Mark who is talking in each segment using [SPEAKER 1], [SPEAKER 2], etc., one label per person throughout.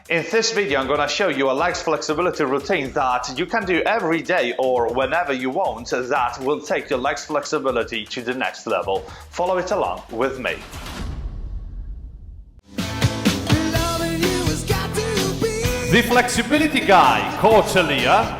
[SPEAKER 1] In this video, I'm going to show you a legs flexibility routine that you can do every day or whenever you want that will take your legs flexibility to the next level. Follow it along with me.
[SPEAKER 2] The flexibility guy, Coach Elia.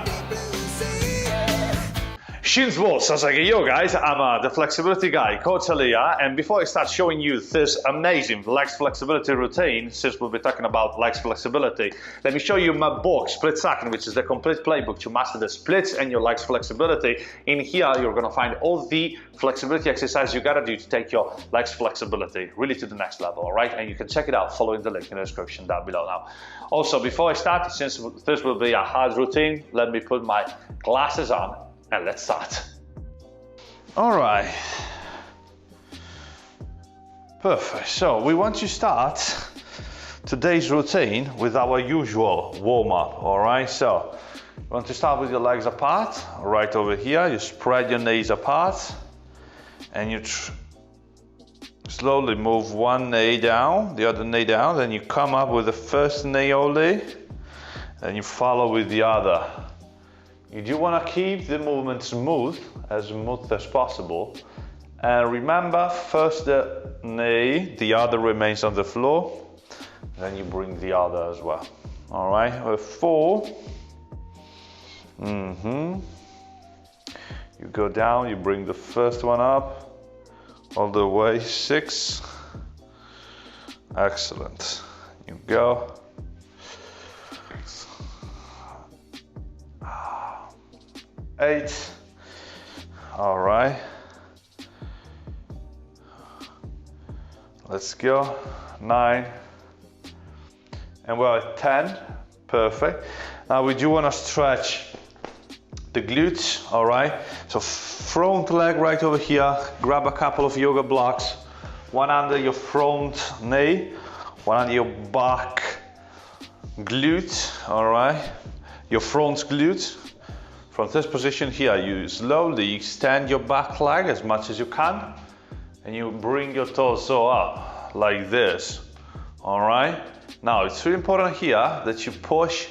[SPEAKER 1] Yo guys, I'm the flexibility guy, Coach Elia, and before I start showing you this amazing legs flexibility routine, since we'll be talking about legs flexibility, let me show you my book, Split Second, which is the complete playbook to master the splits and your legs flexibility. In here, you're gonna find all the flexibility exercises you gotta do to take your legs flexibility really to the next level, all right? And you can check it out following the link in the description down below now. Also, before I start, since this will be a hard routine, let me put my glasses on. And let's start. All right. Perfect. So we want to start today's routine with our usual warm-up. All right. So you want to start with your legs apart. Right over here. You spread your knees apart, and you slowly move one knee down, the other knee down. Then you come up with the first knee only, and you follow with the other. You do want to keep the movement smooth as possible. And remember, first the knee, the other remains on the floor. Then you bring the other as well. All right, 4. You go down, you bring the first one up, all the way, 6. Excellent. You go. 8. All right. Let's go. 9. And we're at 10. Perfect. Now we do want to stretch the glutes. All right. So front leg right over here. Grab a couple of yoga blocks. One under your front knee. One under your back glute. All right. Your front glute. From this position here, you slowly extend your back leg as much as you can, and you bring your torso up like this. All right. Now it's really important here that you push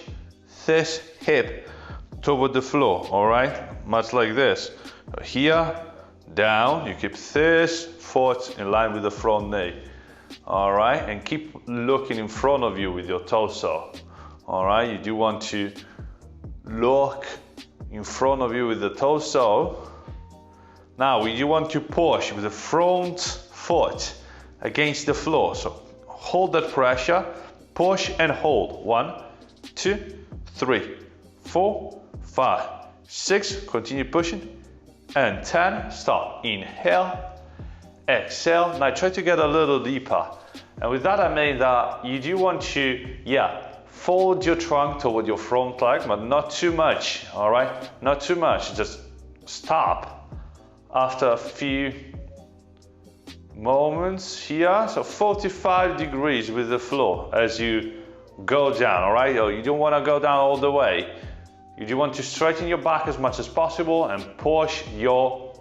[SPEAKER 1] this hip toward the floor. All right, much like this. Here, down. You keep this foot in line with the front knee. All right, and keep looking in front of you with your torso. All right, you do want to look in front of you with the torso. Now you want to push with the front foot against the floor. So hold that pressure, push and hold. 1, 2, 3, 4, 5, 6. Continue pushing. And 10. Stop. Inhale, exhale. Now try to get a little deeper. And with that I mean that you do want to, fold your trunk toward your front leg, but not too much, all right? Not too much, just stop after a few moments here. So 45 degrees with the floor as you go down, all right? You don't want to go down all the way. You do want to straighten your back as much as possible and push your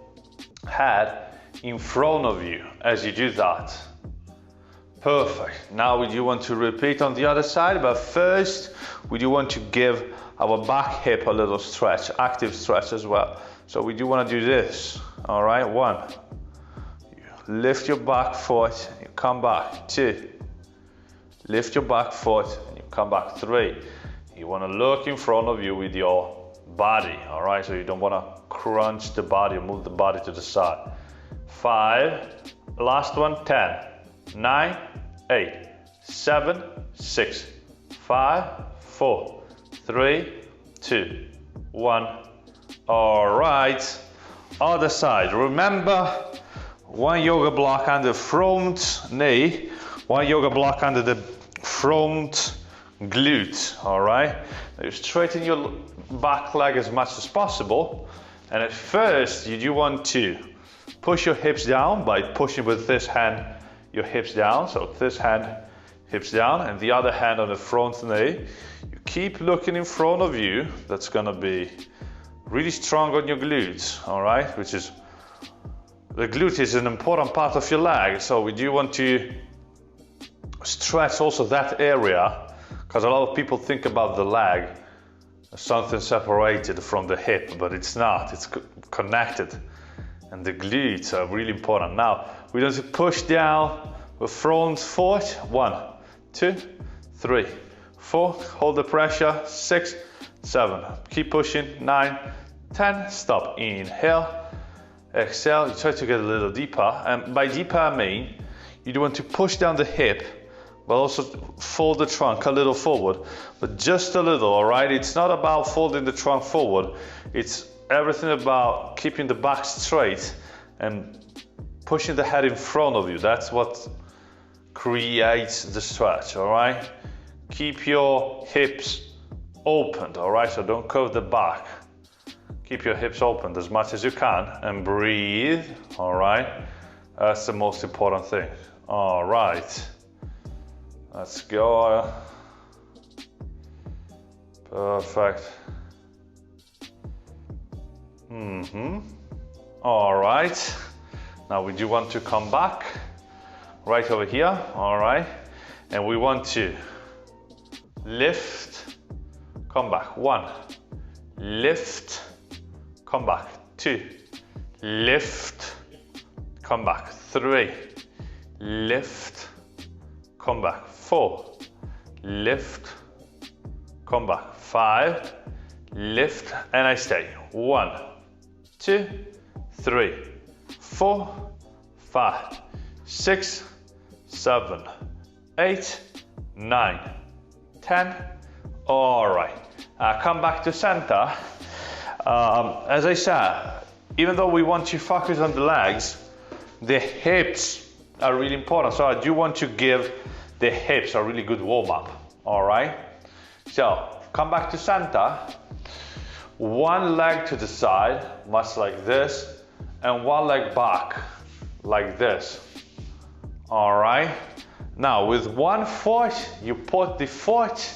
[SPEAKER 1] head in front of you as you do that. Perfect. Now we do want to repeat on the other side, but first we do want to give our back hip a little stretch, active stretch as well. So we do want to do this. All right, 1. You lift your back foot, you come back. 2. Lift your back foot, and you come back. 3. You want to look in front of you with your body. All right, so you don't want to crunch the body, move the body to the side. 5. Last one. 10. 9, 8, 7, 6, 5, 4, 3, 2, 1. All right, other side. Remember, one yoga block under front knee, one yoga block under the front glute. All right, now you straighten your back leg as much as possible, and at first you do want to push your hips down by pushing with this hand your hips down. So this hand, hips down, and the other hand on the front knee. You keep looking in front of you. That's gonna be really strong on your glutes, all right? Which is, the glute is an important part of your leg. So we do want to stretch also that area Because a lot of people think about the leg as something separated from the hip, but it's not, it's connected. And the glutes are really important. Now, we're going to push down the front foot. 1, 2, 3, 4. Hold the pressure. 6, 7. Keep pushing. 9, 10. Stop. Inhale. Exhale. You try to get a little deeper. And by deeper, I mean you do want to push down the hip, but also fold the trunk a little forward. But just a little, all right? It's not about folding the trunk forward. It's everything about keeping the back straight and pushing the head in front of you. That's what creates the stretch, all right? Keep your hips opened, all right? So don't curve the back. Keep your hips opened as much as you can and breathe, all right? That's the most important thing. All right, let's go. Perfect. All right, now we do want to come back right over here, all right? And we want to lift, come back. 1, lift, come back. 2, lift, come back. 3, lift, come back. 4, lift, come back. 5, lift, and I stay. 1, 2, 3, 4, 5, 6, 7, 8, 9, 10. All right, come back to center. As I said, even though we want to focus on the legs, the hips are really important. So I do want to give the hips a really good warm up. All right, so come back to center. One leg to the side, much like this, and one leg back, like this. All right. Now with one foot, you put the foot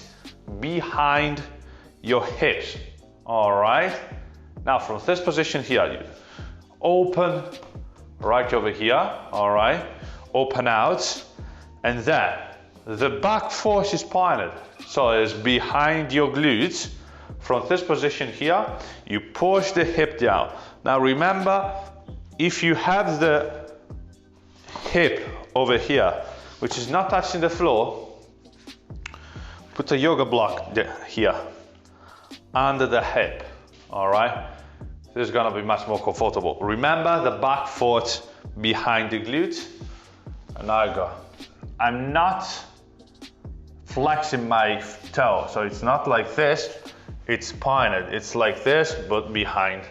[SPEAKER 1] behind your hips. All right. Now from this position here, you open right over here. All right. Open out, and then the back foot is pointed, so it's behind your glutes. From this position here, you push the hip down. Now remember, if you have the hip over here, which is not touching the floor, put a yoga block here, under the hip, all right? This is gonna be much more comfortable. Remember the back foot behind the glutes, and now I go. I'm not flexing my toe, so it's not like this. It's pointed, it's like this, but behind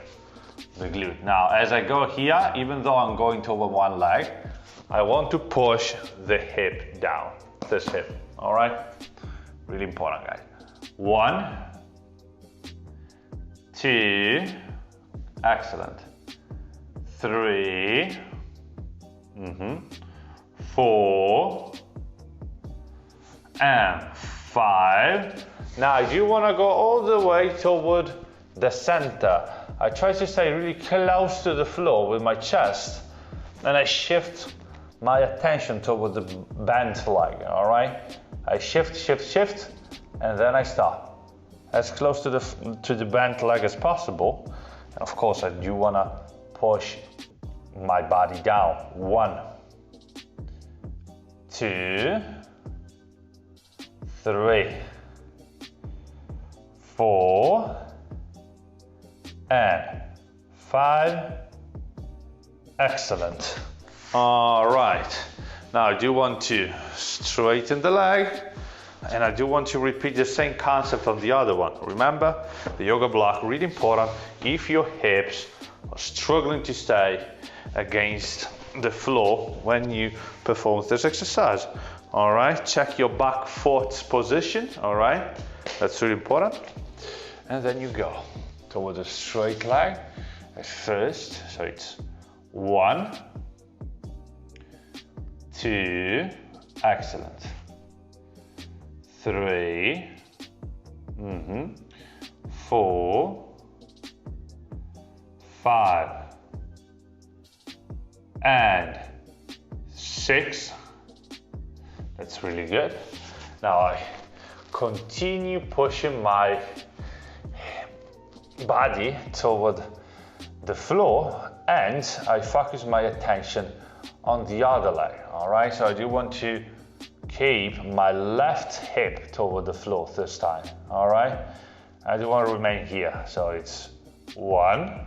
[SPEAKER 1] the glute. Now, as I go here, even though I'm going toward one leg, I want to push the hip down, this hip, all right? Really important, guys. 1, 2, excellent. 3, 4, and 5. Now I do want to go all the way toward the center. I try to stay really close to the floor with my chest, and I shift my attention toward the bent leg, all right? I shift, shift, shift, and then I stop. As close to the bent leg as possible. And of course, I do want to push my body down. 1, 2, 3, 4, and 5. Excellent. All right. Now I do want to straighten the leg, and I do want to repeat the same concept on the other one. Remember, the yoga block, really important if your hips are struggling to stay against the floor when you perform this exercise. All right, check your back foot position, all right? That's really important. And then you go towards a straight leg at first. So it's 1, 2, excellent. 3, 4, 5, and 6. That's really good. Now I continue pushing my body toward the floor, and I focus my attention on the other leg, all right? So I do want to keep my left hip toward the floor this time, all right? I do want to remain here. So it's 1,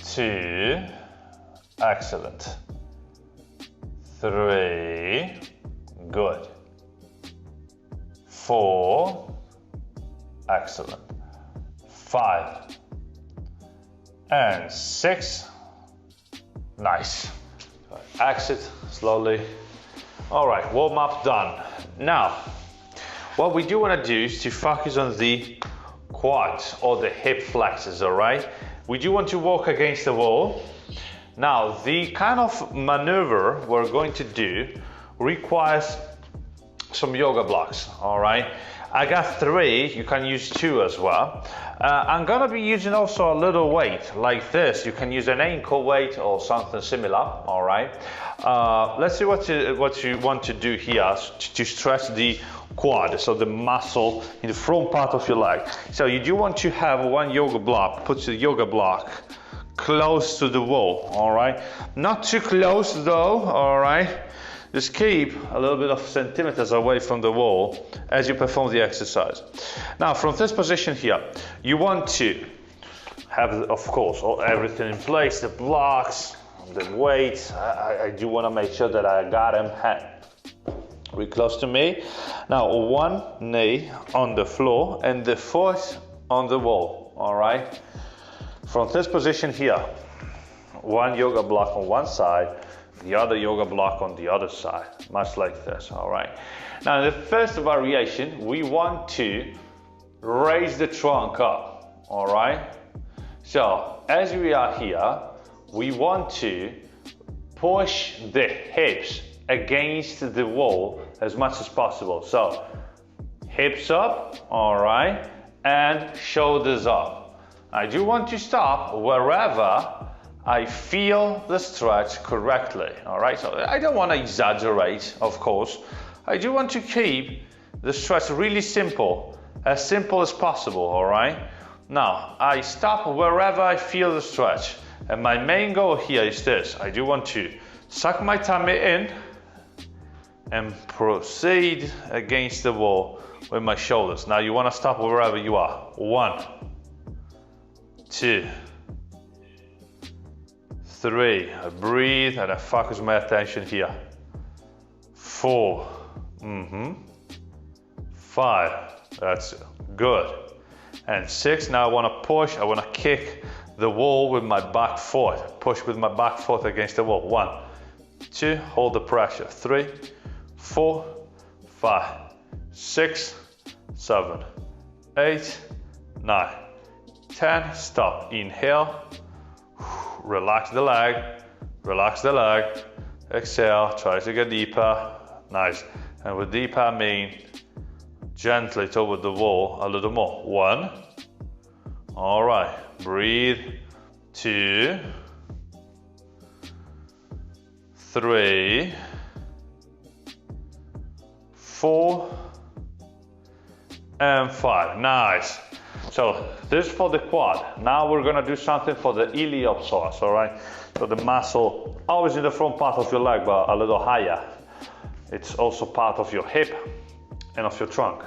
[SPEAKER 1] 2, excellent. 3, good. 4, excellent. 5 and 6, nice. Exit slowly. All right, warm up done. Now, what we do want to do is to focus on the quads or the hip flexors, all right? We do want to walk against the wall. Now, the kind of maneuver we're going to do requires some yoga blocks, all right? I got 3, you can use 2 as well. I'm gonna be using also a little weight like this. You can use an ankle weight or something similar, all right? Let's see what you want to do here to stretch the quad, so the muscle in the front part of your leg. So you do want to have one yoga block, put the yoga block close to the wall, all right? Not too close though, all right? Just keep a little bit of centimeters away from the wall as you perform the exercise. Now, from this position here, you want to have, of course, everything in place, the blocks, the weights. I do want to make sure that I got them really close to me. Now, one knee on the floor and the foot on the wall, all right? From this position here, one yoga block on one side, the other yoga block on the other side, much like this, all right? Now, in the first variation, we want to raise the trunk up, all right? So, as we are here, we want to push the hips against the wall as much as possible. So, hips up, all right, and shoulders up. I do want to stop wherever I feel the stretch correctly, all right? So I don't want to exaggerate, of course. I do want to keep the stretch really simple as possible, all right? Now, I stop wherever I feel the stretch. And my main goal here is this. I do want to suck my tummy in and proceed against the wall with my shoulders. Now, you want to stop wherever you are. 1, 2, 3, I breathe and I focus my attention here. 4, 5, that's good. And 6, now I want to push, I want to kick the wall with my back foot. Push with my back foot against the wall. 1, 2, hold the pressure. 3, 4, 5, 6, 7, 8, 9, 10, stop. Inhale. Relax the leg, exhale, try to get deeper, nice. And with deeper I mean gently toward the wall a little more. 1, all right, breathe. 2, 3, 4, and 5, nice. So this is for the quad. Now we're gonna do something for the iliopsoas, all right? So the muscle, always in the front part of your leg, but a little higher. It's also part of your hip and of your trunk.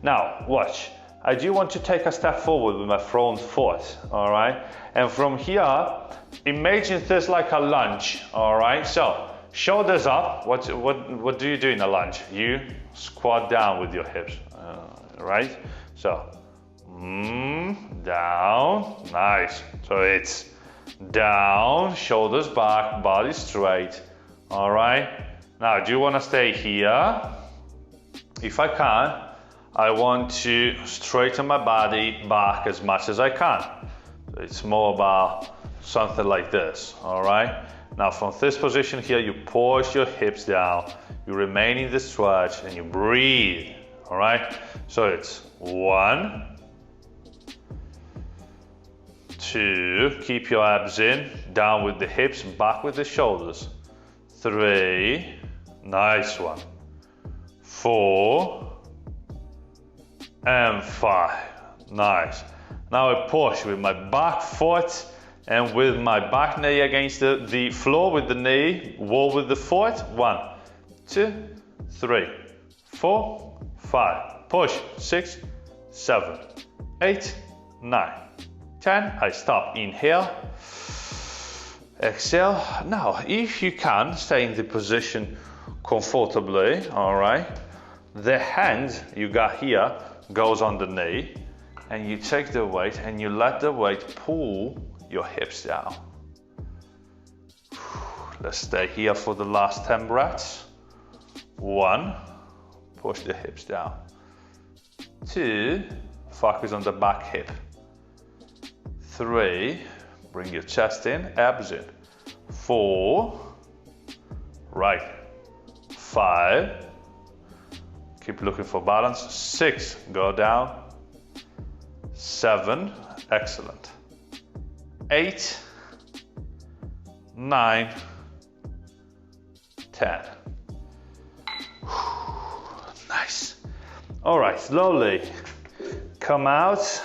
[SPEAKER 1] Now, watch. I do want to take a step forward with my front foot, all right? And from here, imagine this like a lunge, all right? So shoulders up. What do you do in a lunge? You squat down with your hips, right? So. Down, nice. So it's down, shoulders back, body straight. All right. Now, do you want to stay here? If I can, I want to straighten my body back as much as I can. So it's more about something like this. All right. Now, from this position here, you push your hips down, you remain in the stretch, and you breathe. All right. So it's 1, 2, keep your abs in, down with the hips, back with the shoulders. 3, nice one. 4, and 5. Nice. Now I push with my back foot and with my back knee against the floor with the knee, wall with the foot. 1, 2, 3, 4, 5. Push. 6, 7, 8, 9, 10. I stop. Inhale. Exhale. Now, if you can, stay in the position comfortably, all right? The hand you got here goes on the knee, and you take the weight and you let the weight pull your hips down. Let's stay here for the last 10 breaths. 1, push the hips down. 2, focus on the back hip. 3, bring your chest in, abs in. 4, right. 5, keep looking for balance. 6, go down. 7, excellent. 8, 9, 10. Nice. All right, slowly come out.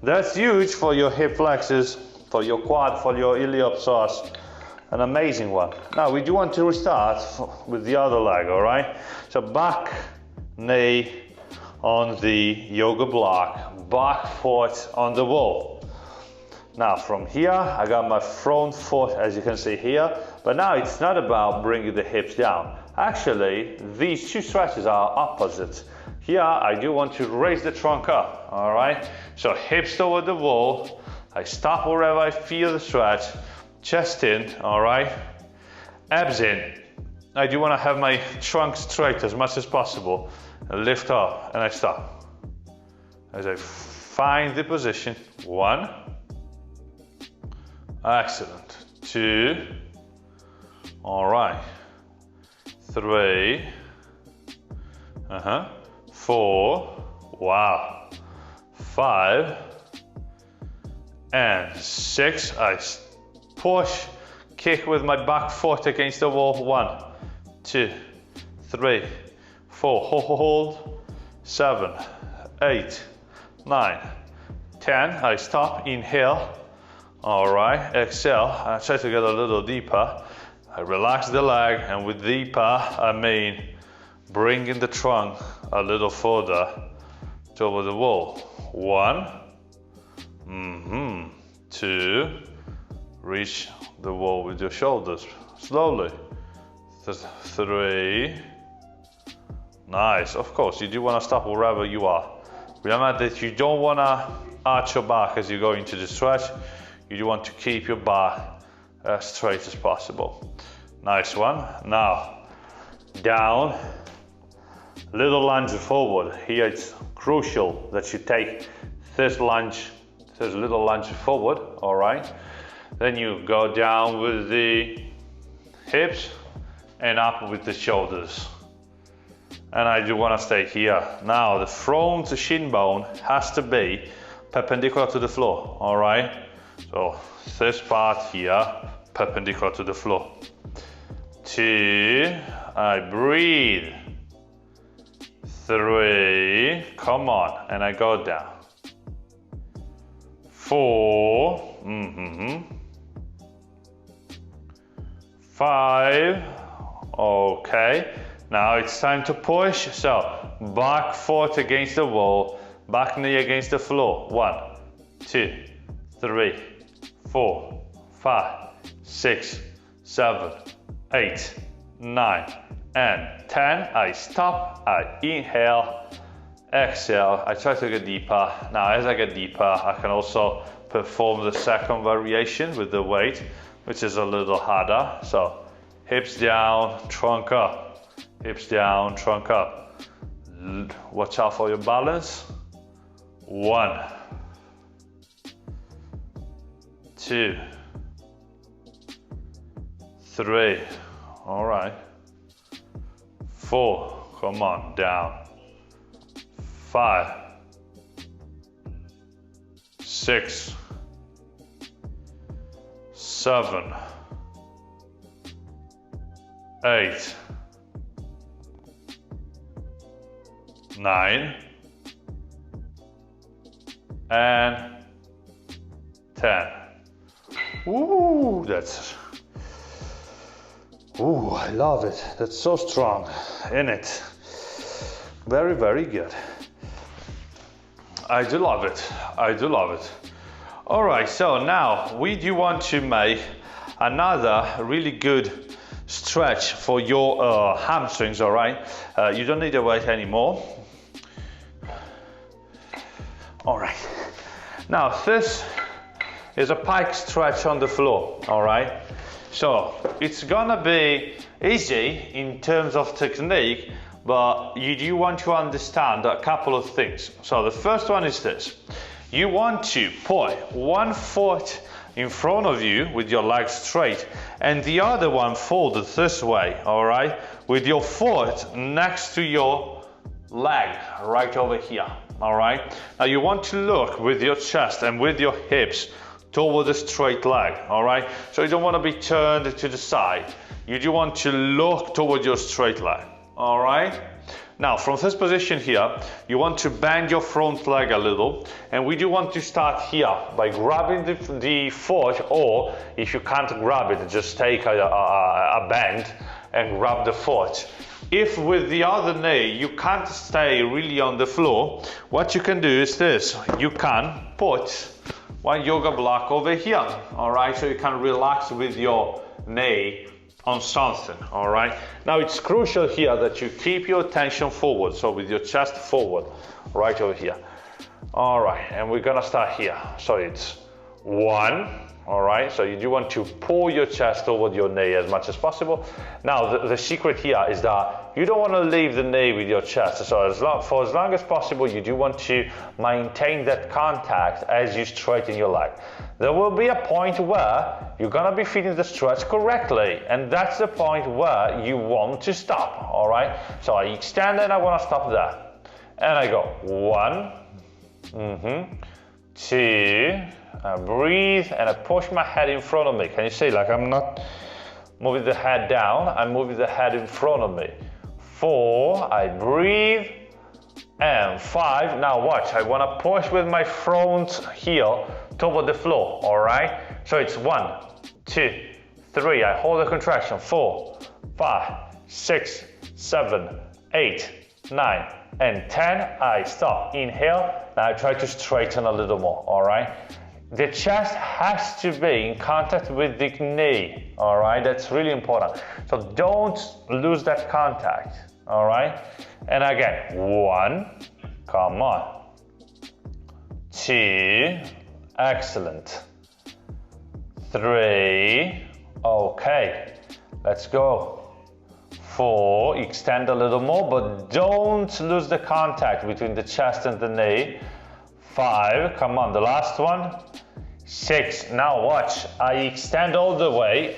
[SPEAKER 1] That's huge for your hip flexors, for your quad, for your iliopsoas. An amazing one. Now we do want to restart with the other leg, all right? So back knee on the yoga block, back foot on the wall. Now from here, I got my front foot, as you can see here, but now it's not about bringing the hips down. Actually, these two stretches are opposite. Here, I do want to raise the trunk up, all right? So hips toward the wall, I stop wherever I feel the stretch, chest in, all right? Abs in. I do want to have my trunk straight as much as possible. I lift up and I stop. As I find the position, 1. Excellent. 2. All right. 3. 4. Wow. 5. And 6. I push, kick with my back foot against the wall. 1, 2, 3, 4. Hold. 7, 8, 9, 10. I stop. Inhale. All right. Exhale. I try to get a little deeper. I relax the leg, and with deeper, I mean bringing the trunk a little further toward the wall. 1, 2, reach the wall with your shoulders slowly. 3, nice. Of course, you do want to stop wherever you are. Remember that you don't want to arch your back as you go into the stretch. You do want to keep your back as straight as possible. Nice one. Now, down, little lunge forward. Here it's crucial that you take this little lunge forward, all right? Then you go down with the hips and up with the shoulders. And I do want to stay here. Now, the front shin bone has to be perpendicular to the floor, all right? So this part here, perpendicular to the floor. 2, I breathe. 3, come on, and I go down. 4, 5, okay. Now it's time to push. So back foot against the wall, back knee against the floor. 1, 2, 3, 4, 5, 6, 7, 8, 9, and 10. I stop, I inhale, exhale. I try to get deeper. Now as I get deeper, I can also perform the second variation with the weight, which is a little harder. So hips down, trunk up, hips down, trunk up. Watch out for your balance. 1, 2, 3, all right. 4, come on, down. 5, 6, 7, 8, 9, and 10. Ooh, I love it. That's so strong in it. Very, very good. I do love it. I do love it. All right, so now we do want to make another really good stretch for your hamstrings, all right? You don't need the weight anymore. All right. Now this is a pike stretch on the floor, all right? So it's gonna be easy in terms of technique, but you do want to understand a couple of things. So the first one is this. You want to put one foot in front of you with your legs straight and the other one folded this way, all right? With your foot next to your leg right over here, all right? Now you want to look with your chest and with your hips toward the straight leg, all right? So you don't want to be turned to the side. You do want to look toward your straight leg. All right. Now from this position here, you want to bend your front leg a little, and we do want to start here by grabbing the foot, or if you can't grab it, just take a bend and grab the foot. If with the other knee you can't stay really on the floor, what you can do is this. You can put one yoga block over here, all right? So you can relax with your knee on something, all right? Now it's crucial here that you keep your attention forward, so with your chest forward, right over here. All right, and we're gonna start here. So it's 1, all right? So you do want to pull your chest toward your knee as much as possible. Now the secret here is that you don't want to leave the knee with your chest. So for as long as possible, you do want to maintain that contact as you straighten your leg. There will be a point where you're gonna be feeling the stretch correctly, and that's the point where you want to stop, all right? So I extend and I wanna stop there. And I go 1, 2, I breathe and I push my head in front of me. Can you see, like I'm not moving the head down, I'm moving the head in front of me. 4, I breathe, and 5, now watch, I wanna push with my front heel toward the floor, all right? So it's 1, 2, 3, I hold the contraction, 4, 5, 6, 7, 8, 9, and 10, I stop, inhale, now I try to straighten a little more, all right? The chest has to be in contact with the knee, all right? That's really important. So don't lose that contact, all right? And again, 1, come on. 2, excellent. 3, okay, let's go. 4, extend a little more, but don't lose the contact between the chest and the knee. 5, come on, the last one. 6, now watch, I extend all the way,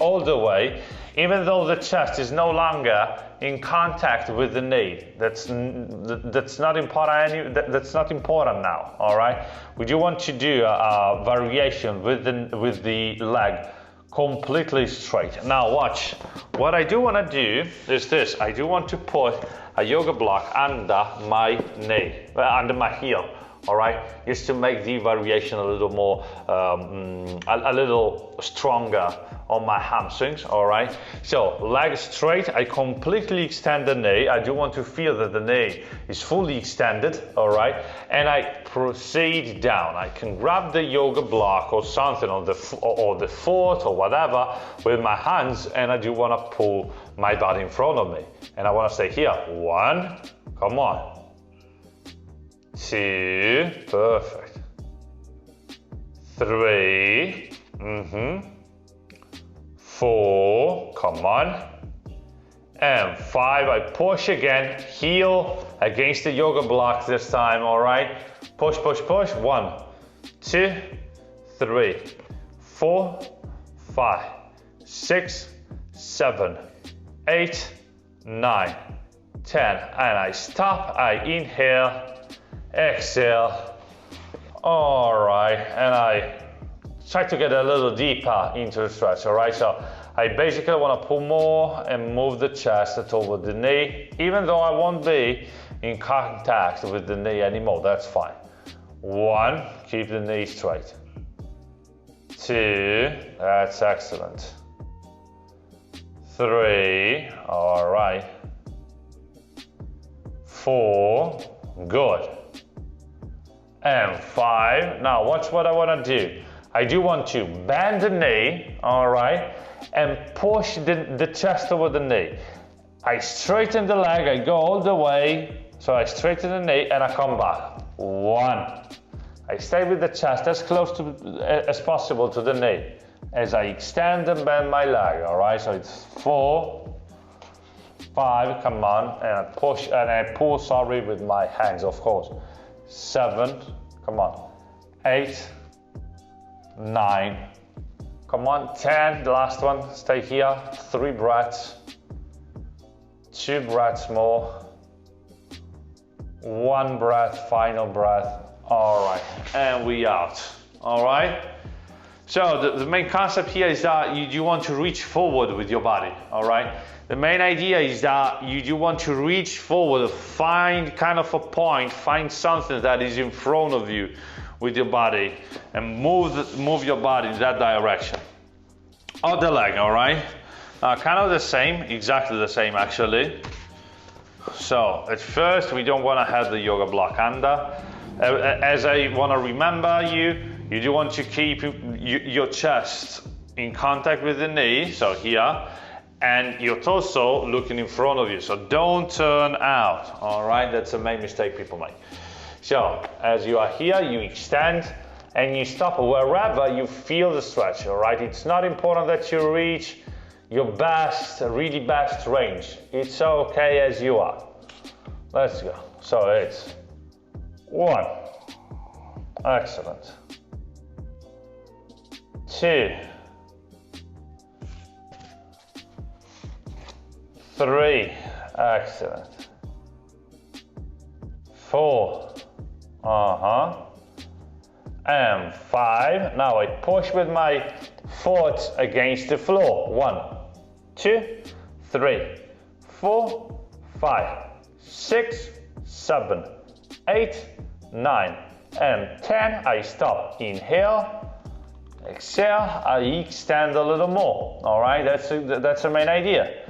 [SPEAKER 1] even though the chest is no longer in contact with the knee. That's not important. That's not important now. All right. We do want to do a variation with the leg completely straight. Now watch. What I do want to do is this. I do want to put a yoga block under my knee, under my heel. All right, just to make the variation a little more, a little stronger on my hamstrings. All right, so leg straight, I completely extend the knee. I do want to feel that the knee is fully extended. All right, and I proceed down. I can grab the yoga block or something on the foot or whatever with my hands, and I do want to pull my body in front of me, and I want to stay here. 1, come on. 2, perfect. 3, 4, come on. And 5, I push again, heel against the yoga block this time, all right? Push, push, push. 1, 2, 3, 4, 5, 6, 7, 8, 9, 10. And I stop, I inhale, exhale. All right, and I try to get a little deeper into the stretch. All right, so I basically want to pull more and move the chest toward the knee, even though I won't be in contact with the knee anymore, that's fine. 1, keep the knee straight. 2, that's excellent. 3, all right. 4, good. And 5, now watch what I want to do. I do want to bend the knee, all right, and push the chest over the knee. I straighten the leg, I go all the way, so I straighten the knee and I come back. 1. I stay with the chest as close as possible to the knee as I extend and bend my leg, all right? So it's 4, 5, come on, and I push and I pull, sorry, with my hands, of course. 7, come on, 8, 9, come on, 10, the last one, stay here, 3 breaths, 2 breaths more, 1 breath, final breath. All right, and we out. All right. So the main concept here is that you want to reach forward with your body. All right. The main idea is that you want to reach forward, find kind of a point, find something that is in front of you with your body, and move your body in that direction. Other leg. All right. Kind of the same, exactly the same actually. So at first we don't want to have the yoga block under. As I want to remember you do want to keep your chest in contact with the knee, so here, and your torso looking in front of you, so don't turn out, all right? That's the main mistake people make. So as you are here, you extend and you stop wherever you feel the stretch, all right? It's not important that you reach your best, really best range. It's okay as you are. Let's go. So it's 1, excellent. 2, 3, excellent. 4, and 5. Now I push with my foot against the floor. 1, 2, 3, 4, 5, 6, 7, 8, 9, and 10. I stop. Inhale, exhale. I extend a little more. All right, that's the main idea.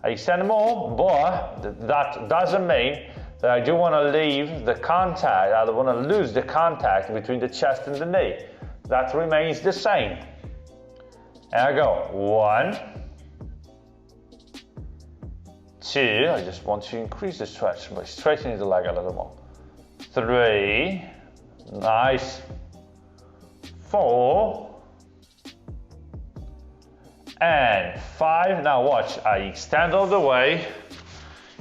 [SPEAKER 1] I extend more, but that doesn't mean that I do want to leave the contact. I don't want to lose the contact between the chest and the knee. That remains the same. And I go 1, 2. I just want to increase the stretch by straightening the leg a little more. 3, nice. 4, and 5. Now watch, I extend all the way,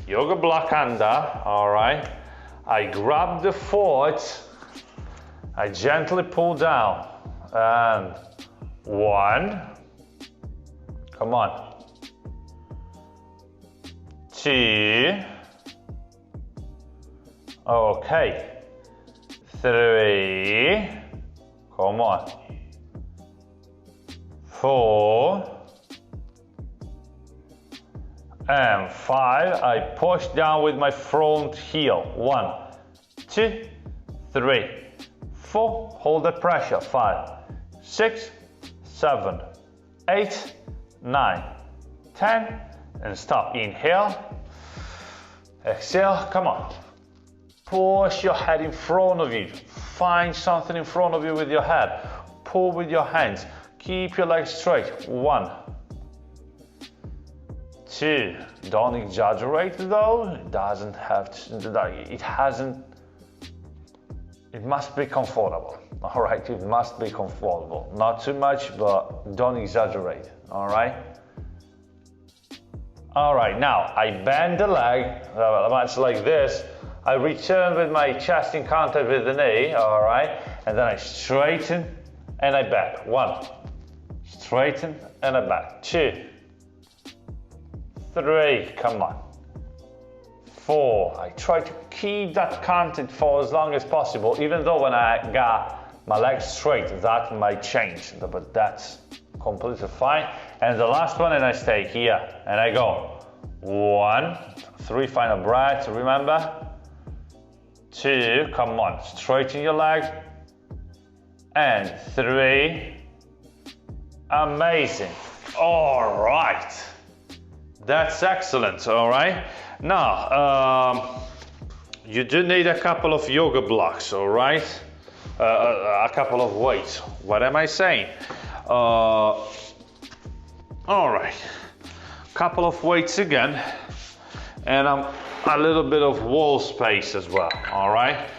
[SPEAKER 1] yoga block under, all right. I grab the foot, I gently pull down, and 1, come on, 2, okay, 3, come on, 4, and 5. I push down with my front heel. 1, 2, 3, 4. Hold the pressure. 5, 6, 7, 8, 9, 10, and stop. Inhale, exhale. Come on. Push your head in front of you. Find something in front of you with your head. Pull with your hands. Keep your legs straight. 1, 2. Don't exaggerate though. It doesn't have to. It must be comfortable. All right, it must be comfortable. Not too much, but don't exaggerate. All right. All right. Now I bend the leg much like this. I return with my chest in contact with the knee. All right, and then I straighten and I bend. 1. Straighten and I bend. 2, 3, come on. 4, I try to keep that contact for as long as possible, even though when I got my legs straight, that might change, but that's completely fine. And the last one, and I stay here, and I go 1, 3 final breaths, remember? 2, come on, straighten your legs, and 3, amazing. All right, that's excellent. All right, now you do need a couple of yoga blocks. All right, a couple of weights. What am I saying? All right, couple of weights again, and a little bit of wall space as well. All right,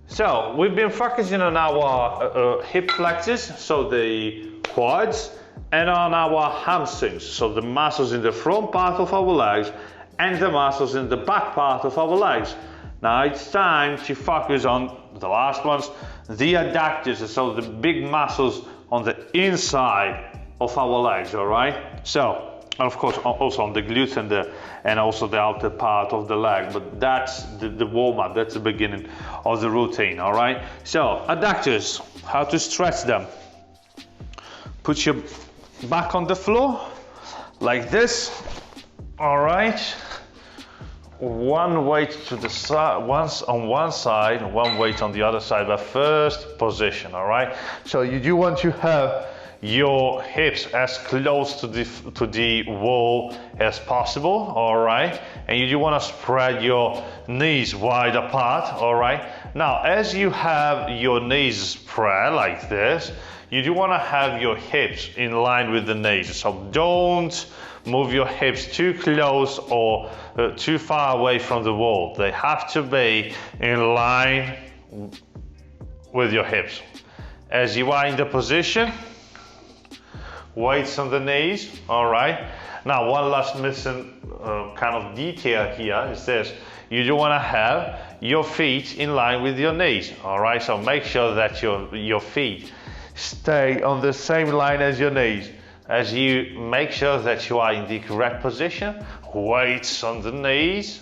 [SPEAKER 1] so we've been focusing on our hip flexors, so the quads, and on our hamstrings, so the muscles in the front part of our legs and the muscles in the back part of our legs. Now it's time to focus on the last ones, the adductors, so the big muscles on the inside of our legs. All right, so of course also on the glutes and also the outer part of the leg, but that's the warm-up, that's the beginning of the routine. All right, so adductors, how to stretch them. Put your back on the floor like this. All right, one weight to the side, once on one side, one weight on the other side, but first position. All right, so you do want to have your hips as close to the wall as possible. All right, and you do want to spread your knees wide apart. All right, now as you have your knees spread like this, you do want to have your hips in line with the knees, so don't move your hips too close or too far away from the wall. They have to be in line with your hips. As you are in the position, weights on the knees. All right, now one last missing kind of detail here is this: you do want to have your feet in line with your knees. All right, so make sure that your feet stay on the same line as your knees. As you make sure that you are in the correct position, weights on the knees,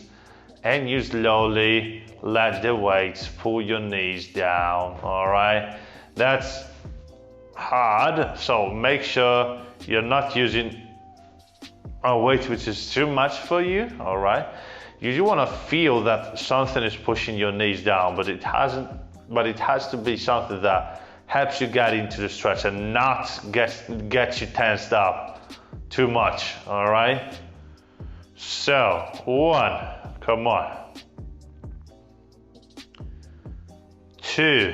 [SPEAKER 1] and you slowly let the weights pull your knees down. All right, that's hard, so make sure you're not using a weight which is too much for you. All right, you do want to feel that something is pushing your knees down, but it has to be something that helps you get into the stretch and not get you tensed up too much. All right, so 1, come on, 2,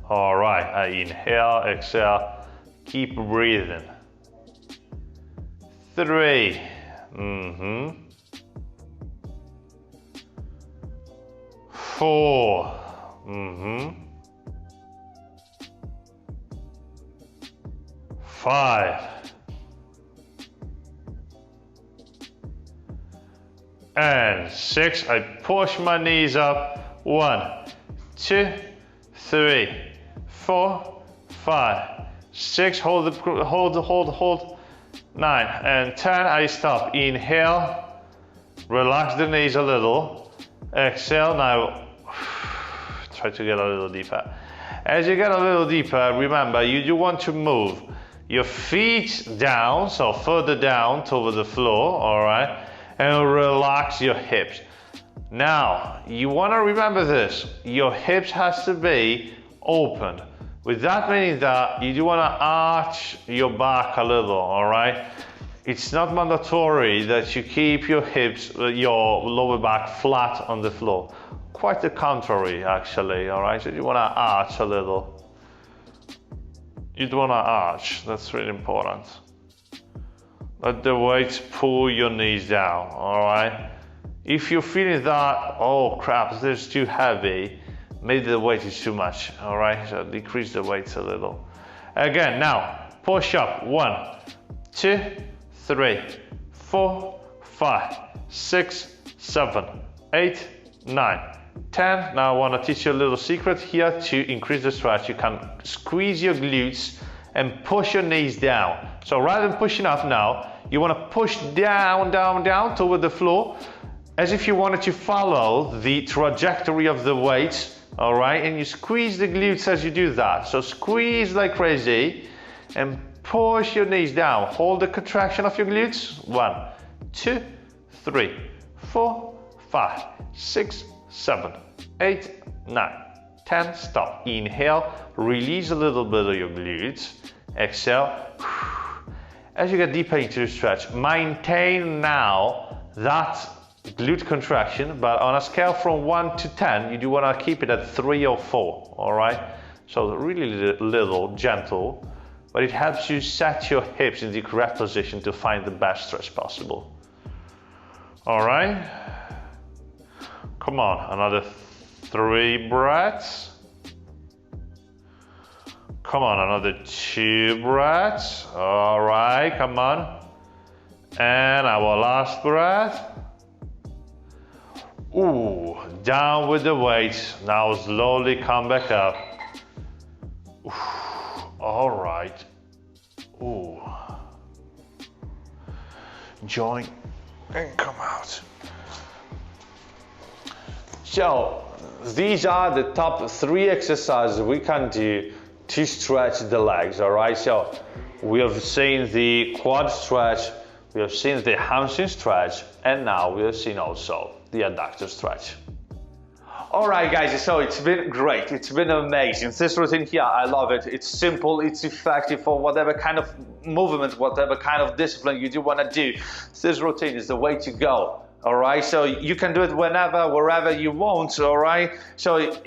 [SPEAKER 1] all right, I inhale, exhale, keep breathing, 3, 4, 5, and 6. I push my knees up. 1, 2, 3, 4, 5, 6. Hold. 9 and 10. I stop. Inhale. Relax the knees a little. Exhale. Now try to get a little deeper. As you get a little deeper, remember you do want to move your feet down, so further down toward the floor, all right, and relax your hips. Now, you want to remember this, your hips has to be open. With that meaning that you do want to arch your back a little, all right? It's not mandatory that you keep your hips, your lower back flat on the floor. Quite the contrary, actually, all right? So you want to arch a little. You don't want to arch, that's really important. Let the weights pull your knees down, all right? If you're feeling that, oh crap, this is too heavy, maybe the weight is too much, all right? So decrease the weights a little. Again, now, push up. 1, 2, 3, 4, 5, 6, 7, 8, 9, 10. Now I want to teach you a little secret here to increase the stretch. You can squeeze your glutes and push your knees down. So rather than pushing up now, you want to push down toward the floor as if you wanted to follow the trajectory of the weights, all right? And you squeeze the glutes as you do that. So squeeze like crazy and push your knees down. Hold the contraction of your glutes. 1, 2, 3, 4, 5, 6, 7, 8, 9, 10. Stop. Inhale, release a little bit of your glutes. Exhale. As you get deeper into the stretch, maintain now that glute contraction, but on a scale from 1 to 10, you do want to keep it at 3 or 4, all right? So really little, gentle, but it helps you set your hips in the correct position to find the best stretch possible. All right? Come on, another 3 breaths. Come on, another 2 breaths. All right, come on. And our last breath. Ooh, down with the weight. Now slowly come back up. Ooh, all right. Ooh. Join and come out. So, these are the top 3 exercises we can do to stretch the legs, all right? So, we have seen the quad stretch, we have seen the hamstring stretch, and now we have seen also the adductor stretch. All right, guys, so it's been great. It's been amazing. This routine here, I love it. It's simple, it's effective for whatever kind of movement, whatever kind of discipline you do want to do. This routine is the way to go. All right, so you can do it whenever, wherever you want. All right, so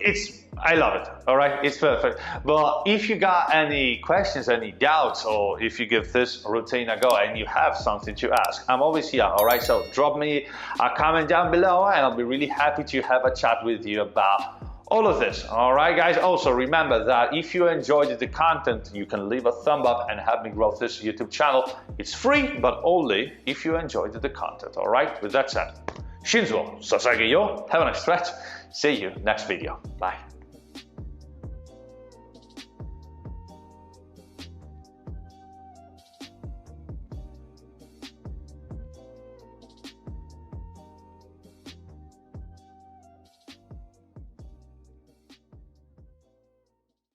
[SPEAKER 1] I love it. All right, it's perfect. But if you got any questions, any doubts, or if you give this routine a go and you have something to ask, I'm always here. All right, so drop me a comment down below and I'll be really happy to have a chat with you about all of this. All right, guys. Also remember that if you enjoyed the content, you can leave a thumb up and help me grow this YouTube channel. It's free, but only if you enjoyed the content. All right, with that said, Shinzo Sasage yo, have a nice stretch. See you next video. Bye.